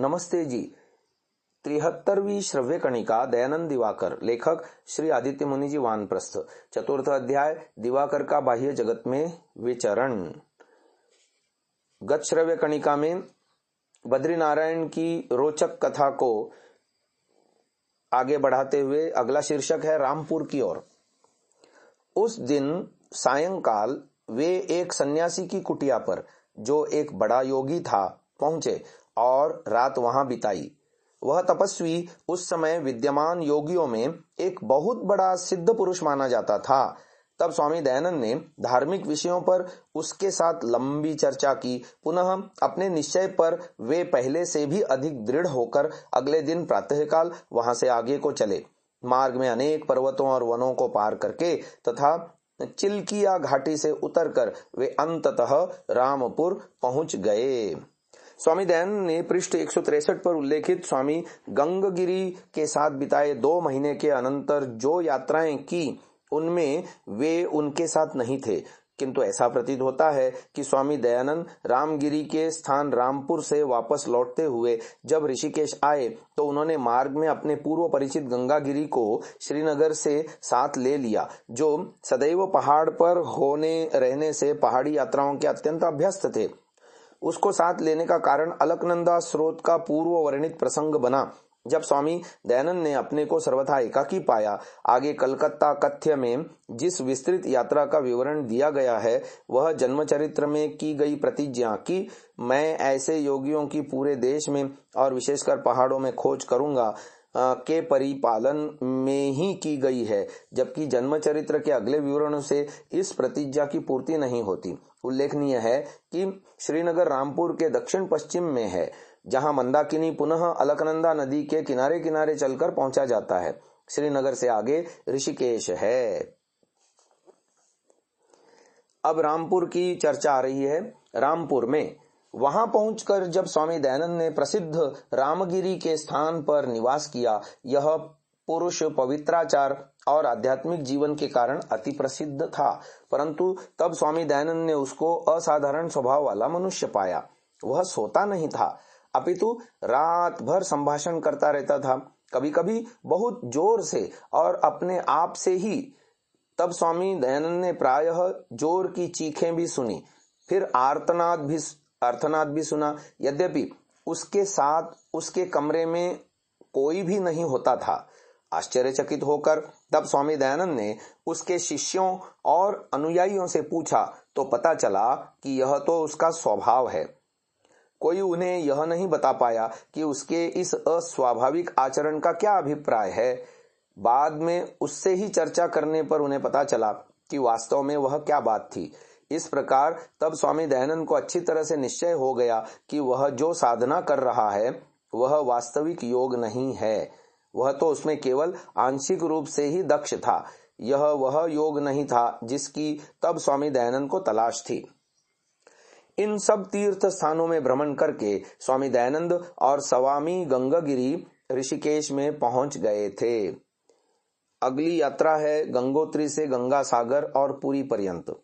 नमस्ते जी। 73वीं श्रव्य कणिका दयानंद दिवाकर। लेखक श्री आदित्य मुनि जी वानप्रस्थ। चतुर्थ अध्याय दिवाकर का बाह्य जगत में विचरण। गत श्रव्य कणिका में बद्रीनारायण की रोचक कथा को आगे बढ़ाते हुए अगला शीर्षक है रामपुर की ओर। उस दिन सायंकाल वे एक सन्यासी की कुटिया पर, जो एक बड़ा योगी था, पहुंचे और रात वहां बिताई। वह तपस्वी उस समय विद्यमान योगियों में एक बहुत बड़ा सिद्ध पुरुष माना जाता था। तब स्वामी दयानंद ने धार्मिक विषयों पर उसके साथ लंबी चर्चा की। पुनः अपने निश्चय पर वे पहले से भी अधिक दृढ़ होकर अगले दिन प्रातःकाल वहां से आगे को चले। मार्ग में अनेक पर्वतों और वनों को पार करके तथा चिल्किया घाटी से उतरकर वे अंततः रामपुर पहुंच गए। स्वामी दयानंद ने पृष्ठ 163 पर उल्लेखित स्वामी गंगगिरी के साथ बिताए 2 महीने के अनंतर जो यात्राएं की, उनमें वे उनके साथ नहीं थे, किंतु ऐसा प्रतीत होता है कि स्वामी दयानंद रामगिरी के स्थान रामपुर से वापस लौटते हुए जब ऋषिकेश आए तो उन्होंने मार्ग में अपने पूर्व परिचित गंगागिरी को श्रीनगर से साथ ले लिया, जो सदैव पहाड़ पर होने रहने से पहाड़ी यात्राओं के अत्यंत अभ्यस्त थे। उसको साथ लेने का कारण अलकनंदा स्रोत का पूर्व वर्णित प्रसंग बना, जब स्वामी दयानंद ने अपने को सर्वथा एकाकी पाया। आगे कलकत्ता कथ्य में जिस विस्तृत यात्रा का विवरण दिया गया है, वह जन्मचरित्र में की गई प्रतिज्ञा कि मैं ऐसे योगियों की पूरे देश में और विशेषकर पहाड़ों में खोज करूंगा के परिपालन में ही की गई है, जबकि जन्मचरित्र के अगले विवरणों से इस प्रतिज्ञा की पूर्ति नहीं होती। उल्लेखनीय है कि श्रीनगर रामपुर के दक्षिण पश्चिम में है, जहां मंदाकिनी पुनः अलकनंदा नदी के किनारे किनारे चलकर पहुंचा जाता है। श्रीनगर से आगे ऋषिकेश है। अब रामपुर की चर्चा आ रही है। रामपुर में वहां पहुंचकर जब स्वामी दयानंद ने प्रसिद्ध रामगिरी के स्थान पर निवास किया, यह पुरुष पवित्राचार और आध्यात्मिक जीवन के कारण अति प्रसिद्ध था, परंतु तब स्वामी दयानंद ने उसको असाधारण स्वभाव वाला मनुष्य पाया। वह सोता नहीं था, अपितु रात भर संभाषण करता रहता था, कभी कभी बहुत जोर से और अपने आप से ही। तब स्वामी दयानंद ने प्रायः जोर की चीखें भी सुनी, फिर आर्तनाद भी सुना। यद्यपि उसके साथ उसके कमरे में कोई भी नहीं होता था। आश्चर्यचकित होकर तब स्वामी दयानंद ने उसके शिष्यों और अनुयायियों से पूछा तो पता चला कि यह तो उसका स्वभाव है। कोई उन्हें यह नहीं बता पाया कि उसके इस अस्वाभाविक आचरण का क्या अभिप्राय है। बाद में उससे ही चर्चा करने पर उन्हें पता चला कि वास्तव में वह क्या बात थी। इस प्रकार तब स्वामी दयानंद को अच्छी तरह से निश्चय हो गया कि वह जो साधना कर रहा है वह वास्तविक योग नहीं है, वह तो उसमें केवल आंशिक रूप से ही दक्ष था। यह वह योग नहीं था जिसकी तब स्वामी दयानंद को तलाश थी। इन सब तीर्थ स्थानों में भ्रमण करके स्वामी दयानंद और स्वामी गंगागिरी ऋषिकेश में पहुंच गए थे। अगली यात्रा है गंगोत्री से गंगा सागर और पुरी पर्यंत।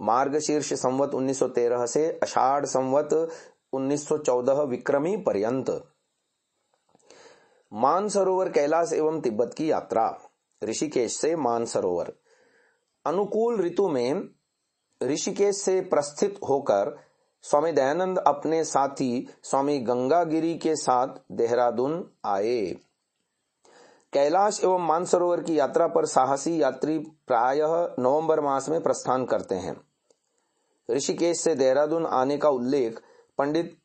मार्गशीर्ष संवत 1913 से आषाढ़ संवत 1914 विक्रमी पर्यंत। मानसरोवर कैलाश एवं तिब्बत की यात्रा। ऋषिकेश से मानसरोवर। अनुकूल ऋतु में ऋषिकेश से प्रस्थित होकर स्वामी दयानंद अपने साथी स्वामी गंगागिरी के साथ देहरादून आए। कैलाश एवं मानसरोवर की यात्रा पर साहसी यात्री प्रायः नवंबर मास में प्रस्थान करते हैं। ऋषिकेश से देहरादून आने का उल्लेख पंडित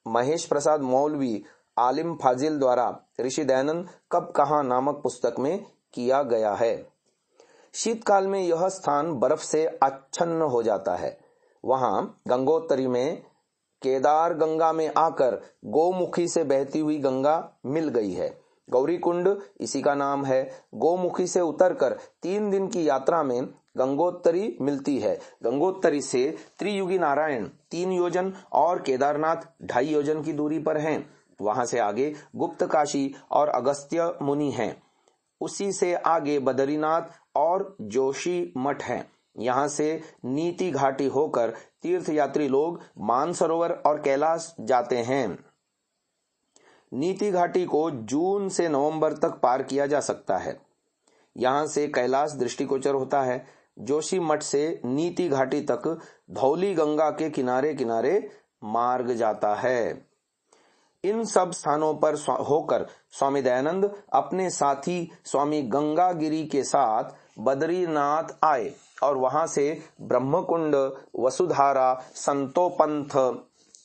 महेश प्रसाद मौलवी आलिम फाजिल द्वारा ऋषि दयानंद कब कहाँ नामक पुस्तक में किया गया है। शीतकाल में यह स्थान बर्फ से आच्छन्न हो जाता है। वहां गंगोत्तरी में केदार गंगा में आकर गोमुखी से बहती हुई गंगा मिल गई है। गौरी कुंड इसी का नाम है। गोमुखी से उतरकर 3 दिन की यात्रा में गंगोत्तरी मिलती है। गंगोत्तरी से त्रियुगी नारायण 3 योजन और केदारनाथ 2.5 योजन की दूरी पर हैं। वहां से आगे गुप्त काशी और अगस्त्य मुनि हैं। उसी से आगे बद्रीनाथ और जोशी मठ हैं। यहाँ से नीति घाटी होकर तीर्थयात्री लोग मानसरोवर और कैलाश जाते हैं। नीति घाटी को जून से नवंबर तक पार किया जा सकता है। यहाँ से कैलाश दृष्टिगोचर होता है। जोशी मठ से नीति घाटी तक धौली गंगा के किनारे किनारे मार्ग जाता है। इन सब स्थानों पर होकर स्वामी दयानंद अपने साथी स्वामी गंगागिरी के साथ बद्रीनाथ आए और वहां से ब्रह्मकुंड, वसुधारा, संतोपंथ,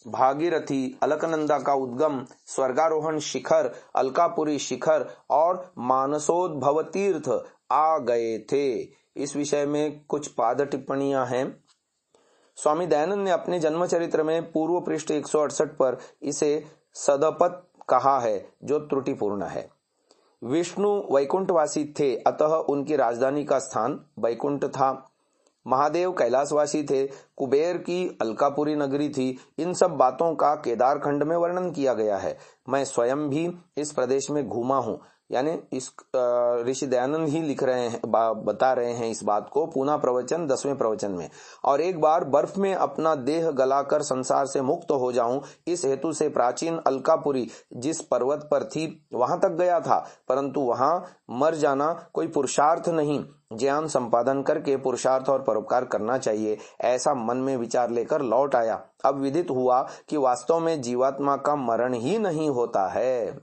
भागीरथी, अलकनंदा का उद्गम, स्वर्गारोहण शिखर, अलकापुरी शिखर और मानसोद्भव तीर्थ आ गए थे। इस विषय में कुछ पाद टिप्पणियां हैं। स्वामी दयानंद ने अपने जन्म चरित्र में पूर्व पृष्ठ 168 पर इसे सदपत कहा है, जो त्रुटिपूर्ण है। विष्णु वैकुंठवासी थे, अतः उनकी राजधानी का स्थान वैकुंठ था। महादेव कैलाशवासी थे, कुबेर की अलकापुरी नगरी थी। इन सब बातों का केदार खंड में वर्णन किया गया है। मैं स्वयं भी इस प्रदेश में घूमा हूँ। यानी इस ऋषि दयानंद ही लिख रहे हैं, बता रहे हैं इस बात को। पुनः प्रवचन 10वें प्रवचन में। और एक बार बर्फ में अपना देह गलाकर संसार से मुक्त हो जाऊं, इस हेतु से प्राचीन अलकापुरी जिस पर्वत पर थी वहां तक गया था, परंतु वहां मर जाना कोई पुरुषार्थ नहीं। ज्ञान संपादन करके पुरुषार्थ और परोपकार करना चाहिए, ऐसा मन में विचार लेकर लौट आया। अब विदित हुआ कि वास्तव में जीवात्मा का मरण ही नहीं होता है।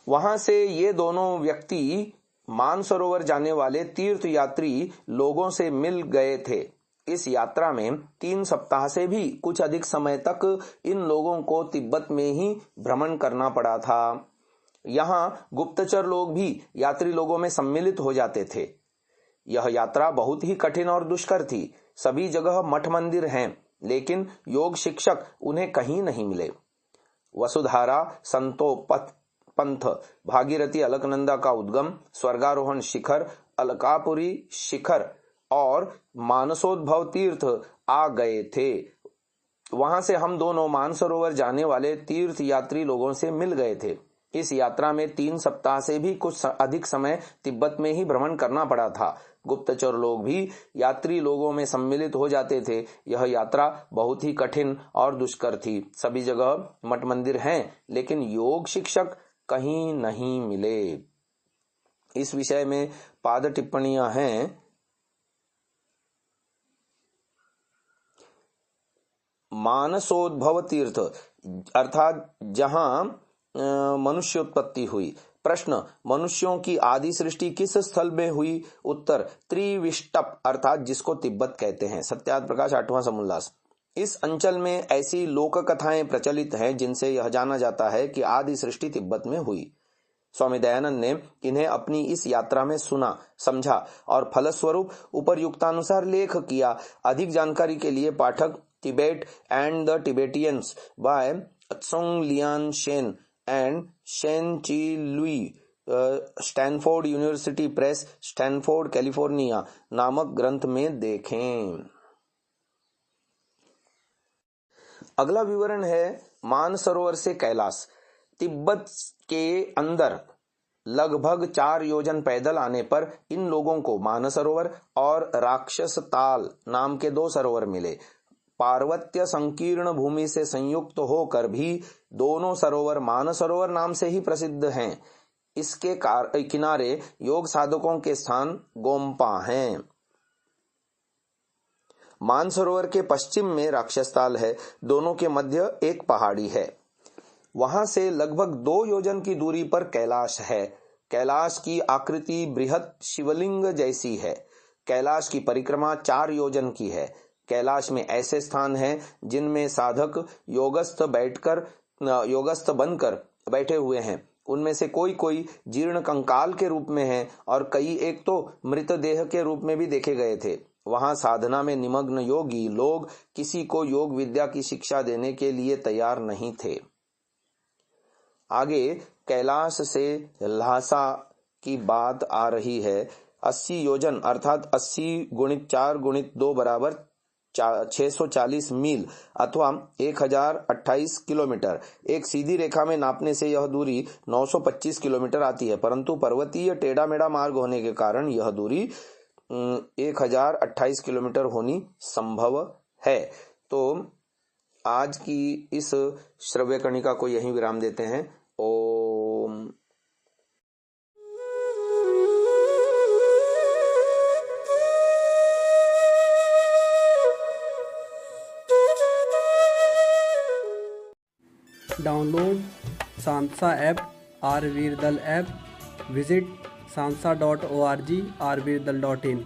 वहां से ये दोनों व्यक्ति मानसरोवर जाने वाले तीर्थ यात्री लोगों से मिल गए थे। इस यात्रा में 3 सप्ताह से भी कुछ अधिक समय तक इन लोगों को तिब्बत में ही भ्रमण करना पड़ा था। यहाँ गुप्तचर लोग भी यात्री लोगों में सम्मिलित हो जाते थे। यह यात्रा बहुत ही कठिन और दुष्कर थी। सभी जगह मठ मंदिर हैं, लेकिन योग शिक्षक उन्हें कहीं नहीं मिले। वसुधारा, संतोपंथ, भागीरथी, अलकनंदा का उद्गम, स्वर्गारोहण शिखर, अलकापुरी शिखर और मानसोद्भव तीर्थ आ गए थे। वहां से हम दोनों मानसरोवर जाने वाले तीर्थ यात्री लोगों से मिल गए थे। इस यात्रा में 3 सप्ताह से भी कुछ अधिक समय तिब्बत में ही भ्रमण करना पड़ा था। गुप्तचर लोग भी यात्री लोगों में सम्मिलित हो जाते थे। यह यात्रा बहुत ही कठिन और दुष्कर थी। सभी जगह मठ मंदिर हैं, लेकिन योग शिक्षक कहीं नहीं मिले। इस विषय में पाद टिप्पणियां हैं। मानसोद्भव तीर्थ अर्थात जहां मनुष्योत्पत्ति हुई। प्रश्न, मनुष्यों की आदि सृष्टि किस स्थल में हुई? उत्तर, त्रिविष्टप अर्थात जिसको तिब्बत कहते हैं। सत्यार्थ प्रकाश 8वां समोल्लास। इस अंचल में ऐसी लोक कथाएं प्रचलित हैं जिनसे यह जाना जाता है कि आदि सृष्टि तिब्बत में हुई। स्वामी दयानंद ने इन्हें अपनी इस यात्रा में सुना, समझा और फलस्वरूप उपयुक्तानुसार लेख किया। अधिक जानकारी के लिए पाठक Tibet and the Tibetans by Tsung Lien Shen and Shen Chi Liu, Stanford University Press, Stanford California नामक ग्रंथ में देखें। अगला विवरण है मानसरोवर से कैलाश। तिब्बत के अंदर लगभग 4 योजन पैदल आने पर इन लोगों को मानसरोवर और राक्षस ताल नाम के 2 सरोवर मिले। पार्वत्य संकीर्ण भूमि से संयुक्त होकर भी दोनों सरोवर मानसरोवर नाम से ही प्रसिद्ध हैं। इसके किनारे योग साधकों के स्थान गोम्पा हैं। मानसरोवर के पश्चिम में राक्षसताल है। दोनों के मध्य एक पहाड़ी है। वहां से लगभग 2 योजन की दूरी पर कैलाश है। कैलाश की आकृति बृहत शिवलिंग जैसी है। कैलाश की परिक्रमा 4 योजन की है। कैलाश में ऐसे स्थान हैं जिनमें साधक योगस्थ बनकर बैठे हुए हैं। उनमें से कोई कोई जीर्ण कंकाल के रूप में है और कई एक तो मृतदेह के रूप में भी देखे गए थे। वहां साधना में निमग्न योगी लोग किसी को योग विद्या की शिक्षा देने के लिए तैयार नहीं थे। आगे कैलाश से ल्हासा की बात आ रही है। 80 योजन अर्थात 80 × 4 × 2 बराबर 640 मील अथवा 1028 किलोमीटर। एक सीधी रेखा में नापने से यह दूरी 925 किलोमीटर आती है, परंतु पर्वतीय टेढ़ा मेढ़ा मार्ग होने के कारण यह दूरी 1028 किलोमीटर होनी संभव है। तो आज की इस श्रव्य कणिका को यहीं विराम देते हैं। ओम। डाउनलोड सांसा ऐप, आरवीरदल ऐप, विजिट sansa.org, rvirdal.in।